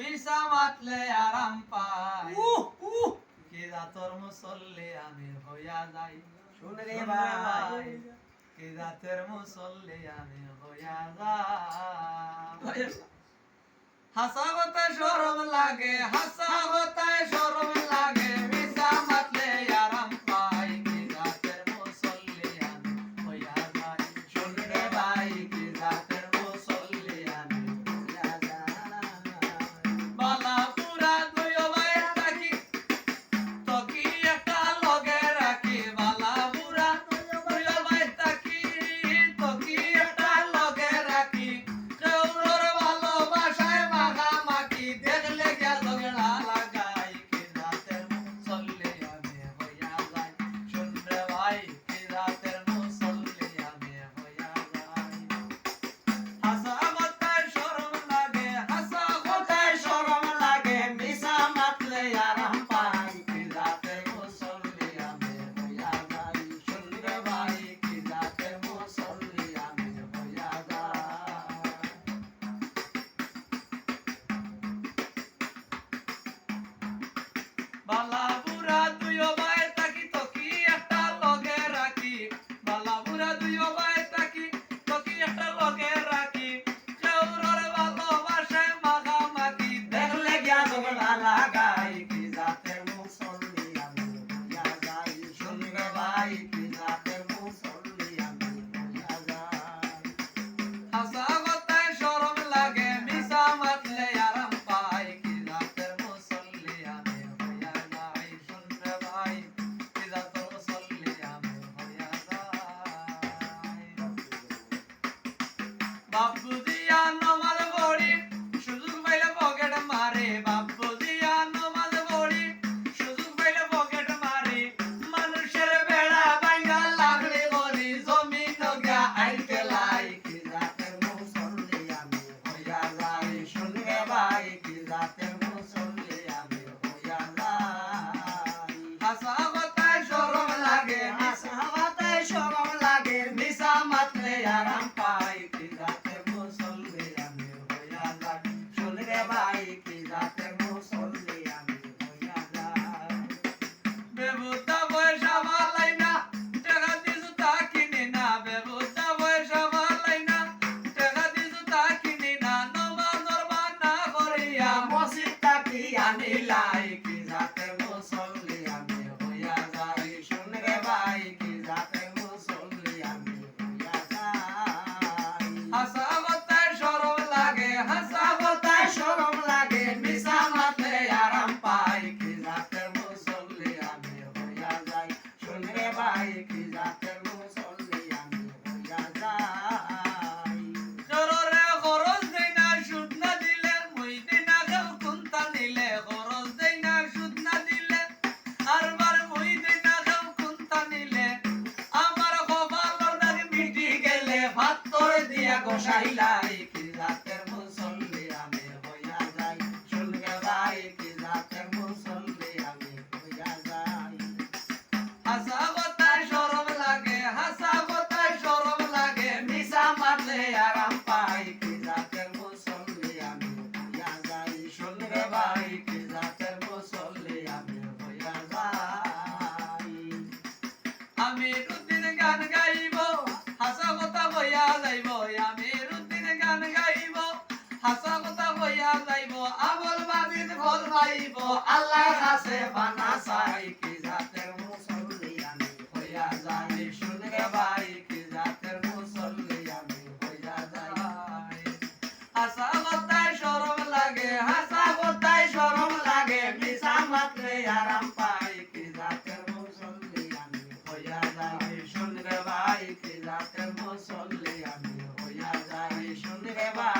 মিশা মাতলে আরাম পাই কি জাতর মুসল্লি আমি হইয়া যাই শুন রে ভাই কি জাতের মুসল্লি আমি হইয়া যাই হাসা কথায় শরম লাগে হাসা কথায় শরম লাগে মিশা মাতলে আরাম পাই কি জাতের মুসল্লি আমি হইয়া যাই শুন রে ভাই কি জাতের মুসল্লি আমি হইয়া যাই বালা পুরা দুই ভাই থাকি তকি একটা লগে রাখি বালা পুরা দুই ভাই থাকি তকি একটা লগে রাখি কেউর ভালোবাসায় মাখামাখি দেখলে গিয়া ঝগড়া লাগাই কি রাতের মুসল্লি আমি হইয়া যাই শুন রে ভাই কি রাতের মুসল্লি আমি হইয়া যাই হাসা কথায় শরম লাগে হাসা কথায় শরম লাগে মিশা মাতলে আরাম পাই কি রাতের মুসল্লি আমি হইয়া যাই শুন রে ভাই কি রাতের মুসল্লি আমি হইয়া যাই বালা বুড়া দুইও ভাই থাকি তকি একটা লগে রাখি বালা বুড়া দুইও ভাই থাকি তকি একটা লগে রাখি কেউর ভালোবাসায় মাখামাখি দেখলে গিয়া ঝগড়া লাগাই কি জাতের মুসল্লি আমি হইয়া যাই শুন রে ভাই কি জাতের মুসল্লি আমি হইয়া যাই হাসা কথায় শরম লাগে মিশা মাতলে আরাম পাই কি জাতের মুসল্লি আমি হইয়া যাই শুন রে ভাই কি জাতের মুসল্লি আমি হইয়া যাই বাপু দিয়া নমাজ পড়ি সুযোগ পাইলে পকেট মারে বাপু দিয়া নমাজ পড়ি সুযোগ পাইলে পকেট মারি মানুষের বেড়া ভাঙ্গা লাগলে বলি জমিন গা আইতে লাই কি জাতের মুসল্লি আমি হইয়া যাই শুন রে ভাই কি জাতের মুসল্লি আমি হইয়া যাই হাসা কথায় শরম লাগে হাসা কথায় শরম লাগে মিশা মাতলে আরাম পাই কি জাতের মুসল্লি আমি হইয়া যাই শুন রে ভাই কি জাতের মুসল্লি আমি হইয়া যাই বেবুতা পয়সা বালাই না টাকা দিছু তা কিনি না বেবুতা পয়সা বালাই না টাকা দিছু তা কিনি না নমাজর বানা করিয়া মসজিদ তাকি আনিলাই কি জাতের মুসল্লি আমি হইয়া যাই শুন রে ভাই কি জাতের মুসল্লি আমি হইয়া যাই হাসা কথায় শরম লাগে হাসা কথায় শরম লাগে মিশা মাতলে আরাম পাই কি জাতের মুসল্লি আমি হইয়া যাই শুন রে ভাই কি জাতের মুসল্লি আমি হইয়া যাই জররে খরচ দেই না সুদ না দিলে মুই দিই না কেউ কুন্তা নিলে খরচ দেই না সুদ না দিলে আর বার মুই দিই না কেউ কুন্তা নিলে আমার কপালর দাগ মিটি গেলে ভাত তোরে দিয়া গোসাইলাই কি জাতের মুসল্লি আমি হইয়া যাই শুন রে ভাই কি জাতের মুসল্লি আমি হইয়া যাই হাসা কথায় শরম লাগে হাসা কথায় শরম লাগে মিশা মারলে আরাম পাই কি জাতের মুসল্লি আমি হইয়া যাই শুন রে ভাই কি জাতের মুসল্লি আমি হইয়া যাই আমি রুদিন গান গাইব হাসা কথা হইয়া যাইব আমি রুদিন গান গাইব হাসা কথা হইয়া যাইব আমল বাজিদ ফল পাইব আল্লাহর কাছে বানা চাই কি জাতের মুসল্লি আমি হইয়া যাই শুন রে ভাই কি জাতের মুসল্লি আমি হইয়া যাই হাসা কথায় শরম লাগে হাসা কথায় শরম লাগে মিশা মাত্রে আরাম পাই কি জাতের মুসল্লি আমি হইয়া যাই শুন রে ভাই কি জাতের মুসল্লি আমি হইয়া যাই শুন রে ভাই